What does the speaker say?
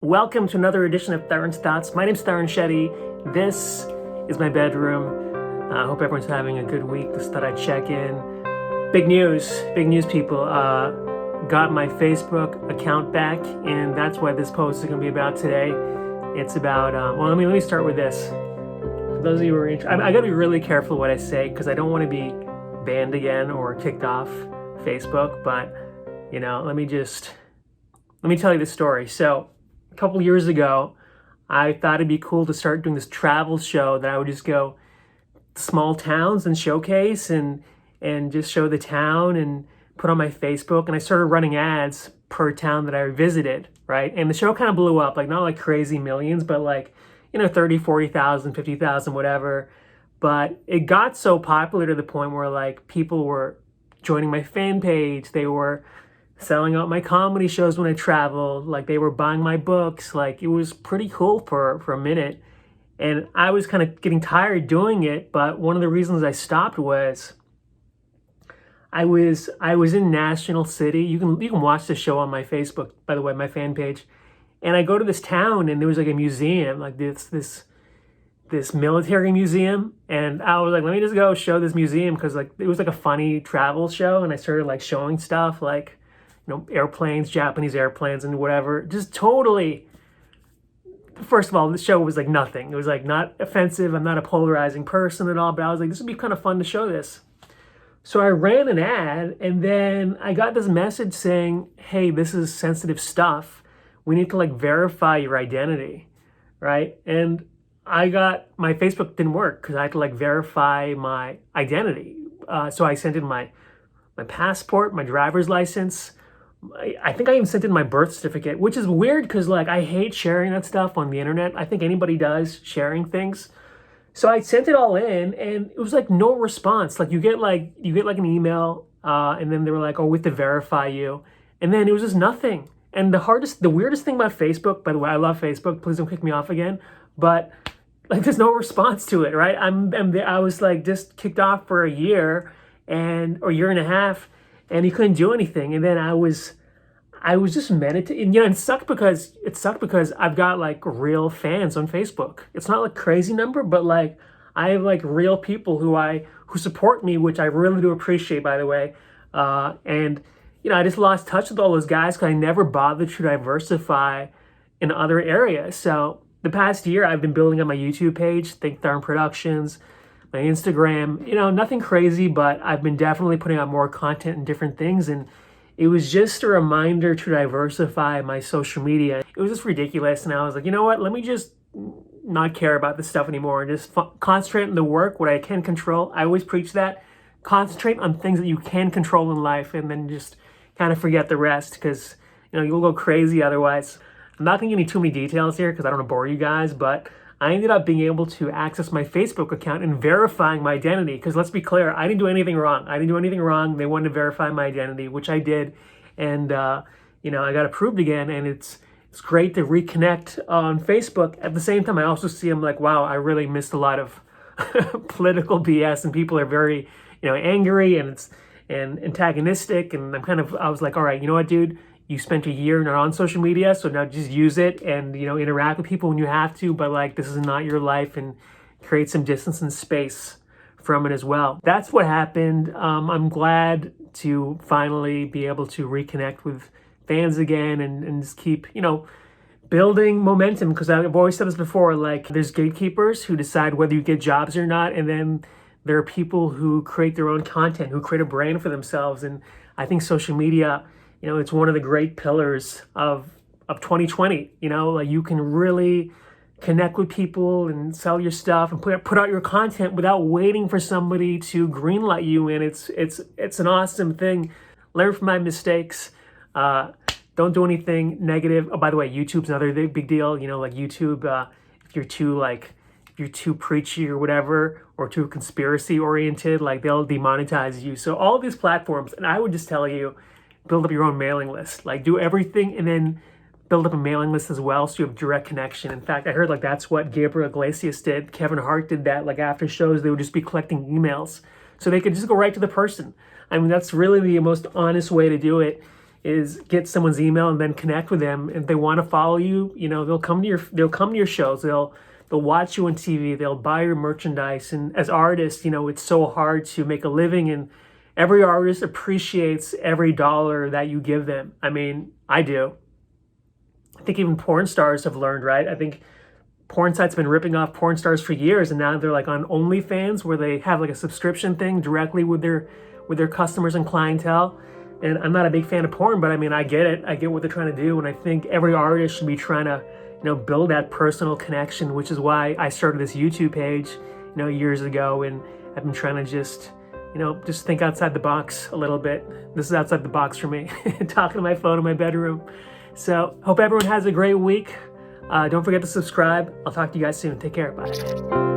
Welcome to another edition of Tarun's Thoughts. My name's Tarun Shetty. This is my bedroom. I hope everyone's having a good week. Just thought I'd check in. Big news, people. Got my Facebook account back, and that's what this post is going to be about today. It's about, let me start with this. For those of you who are interested, I got to be really careful what I say because I don't want to be banned again or kicked off Facebook, but, let me tell you the story. So, a couple years ago, I thought it'd be cool to start doing this travel show that I would just go to small towns and showcase and just show the town and put on my Facebook. And I started running ads per town that I visited, right? And the show kind of blew up, not like crazy millions, but 30, 40,000, 50,000, whatever. But it got so popular to the point where people were joining my fan page. They were selling out my comedy shows when I traveled. They were buying my books. It was pretty cool for a minute. And I was kind of getting tired doing it. But one of the reasons I stopped was I was in National City. You can watch the show on my Facebook, by the way, my fan page. And I go to this town and there was a museum, this military museum. And I was like, let me just go show this museum because it was a funny travel show. And I started showing stuff airplanes, Japanese airplanes and whatever. Just totally, first of all, the show was nothing. It was not offensive. I'm not a polarizing person at all, but I was this would be kind of fun to show this. So I ran an ad and then I got this message saying, hey, this is sensitive stuff. We need to verify your identity, right? And my Facebook didn't work because I had to verify my identity. So I sent in my passport, my driver's license. I think I even sent in my birth certificate, which is weird because I hate sharing that stuff on the internet. I think anybody does, sharing things. So I sent it all in and it was no response. You get an email and then they were oh, we have to verify you. And then it was just nothing. And the weirdest thing about Facebook, by the way, I love Facebook, please don't kick me off again, but there's no response to it, right? I was just kicked off for a year or year and a half, and you couldn't do anything. And then I was just meditating. And it sucked because I've got real fans on Facebook. It's not crazy number, but I have real people who support me, which I really do appreciate, by the way. And I just lost touch with all those guys because I never bothered to diversify in other areas. So the past year, I've been building up my YouTube page, Think Tarun Productions, my Instagram, nothing crazy, but I've been definitely putting out more content and different things. And it was just a reminder to diversify my social media. It was just ridiculous. And I was you know what? Let me just not care about this stuff anymore and just concentrate on the work, what I can control. I always preach that. Concentrate on things that you can control in life and then just kind of forget the rest because, you'll go crazy otherwise. I'm not going to get into too many details here because I don't want to bore you guys, but I ended up being able to access my Facebook account and verifying my identity. Because let's be clear, I didn't do anything wrong. They wanted to verify my identity, which I did. And, I got approved again. And it's great to reconnect on Facebook. At the same time, I also see I'm wow, I really missed a lot of political BS. And people are very, angry and antagonistic. And I was all right, you know what, dude? You spent a year not on social media, so now just use it and, interact with people when you have to, but this is not your life and create some distance and space from it as well. That's what happened. I'm glad to finally be able to reconnect with fans again and just keep, building momentum because I've always said this before, there's gatekeepers who decide whether you get jobs or not, and then there are people who create their own content, who create a brand for themselves, and I think social media, it's one of the great pillars of 2020. You can really connect with people and sell your stuff and put out your content without waiting for somebody to greenlight you. And it's an awesome thing. Learn from my mistakes. Don't do anything negative. Oh, by the way, YouTube's another big deal. YouTube, if you're too preachy or whatever, or too conspiracy oriented, they'll demonetize you. So all these platforms, and I would just tell you, build up your own mailing list. Do everything and then build up a mailing list as well so you have direct connection. In fact, I heard that's what Gabriel Iglesias did. Kevin Hart did that. After shows, they would just be collecting emails so they could just go right to the person. I mean, that's really the most honest way to do it. is get someone's email and then connect with them. If they want to follow you, they'll come to your shows. They'll watch you on TV. They'll buy your merchandise. And as artists, it's so hard to make a living, and every artist appreciates every dollar that you give them. I mean, I do. I think even porn stars have learned, right? I think porn sites have been ripping off porn stars for years, and now they're like on OnlyFans, where they have like a subscription thing directly with their customers and clientele. And I'm not a big fan of porn, but I mean, I get it. I get what they're trying to do, and I think every artist should be trying to, build that personal connection, which is why I started this YouTube page, years ago, and I've been trying to just think outside the box a little bit. This is outside the box for me, talking to my phone in my bedroom. So hope everyone has a great week. Don't forget to subscribe. I'll talk to you guys soon. Take care. Bye.